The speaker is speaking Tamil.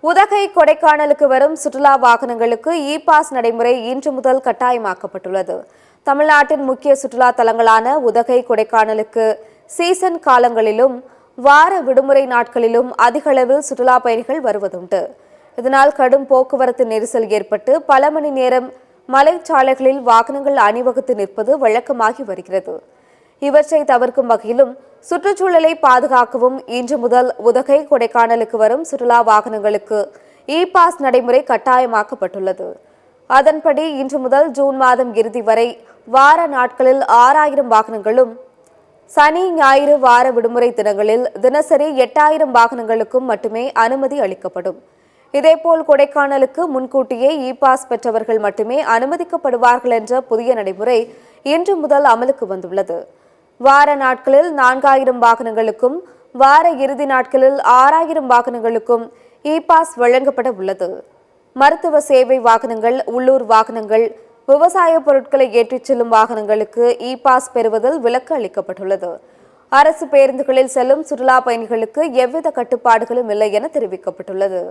உதகை கொடைக்கானலுக்கு வரும் சுற்றுலா வாகனங்களுக்கு இ பாஸ் நடைமுறை இன்று முதல் கட்டாயமாக்கப்பட்டுள்ளது. தமிழ்நாட்டின் முக்கிய சுற்றுலா தலங்களான உதகை கொடைக்கானலுக்கு சீசன் காலங்களிலும் வார விடுமுறை நாட்களிலும் அதிக அளவில் சுற்றுலா பயணிகள் வருவதுண்டு. இதனால் கடும் போக்குவரத்து நெரிசல் ஏற்பட்டு பல மணி நேரம் மலைச்சாலைகளில் வாகனங்கள் அணிவகுத்து நிற்பது வழக்கமாகி வருகிறது. இவற்றை தவிர்க்கும் வகையிலும் சுற்றுச்சூழலை பாதுகாக்கவும் இன்று முதல் உதகை கொடைக்கானலுக்கு வரும் சுற்றுலா வாகனங்களுக்கு இ பாஸ் நடைமுறை கட்டாயமாக்கப்பட்டுள்ளது. அதன்படி இன்று முதல் ஜூன் மாதம் இறுதி வரை வார நாட்களில் 6000 வாகனங்களும், சனி ஞாயிறு வார விடுமுறை தினங்களில் தினசரி 8000 வாகனங்களுக்கும் மட்டுமே அனுமதி அளிக்கப்படும். இதேபோல் கொடைக்கானலுக்கு முன்கூட்டியே இ பாஸ் பெற்றவர்கள் மட்டுமே அனுமதிக்கப்படுவார்கள் என்ற புதிய நடைமுறை இன்று முதல் அமலுக்கு வந்துள்ளது. வார நாட்களில் 4000 வாகனங்களுக்கும் வார இறுதி நாட்களில் 6000 வாகனங்களுக்கும் இ பாஸ் வழங்கப்பட உள்ளது. மருத்துவ சேவை வாகனங்கள், உள்ளூர் வாகனங்கள், விவசாய பொருட்களை ஏற்றிச் செல்லும் வாகனங்களுக்கு இ பாஸ் பெறுவதில் விலக்கு அளிக்கப்பட்டுள்ளது. அரசு பேருந்துகளில் செல்லும் சுற்றுலா பயணிகளுக்கு எவ்வித கட்டுப்பாடுகளும் இல்லை என தெரிவிக்கப்பட்டுள்ளது.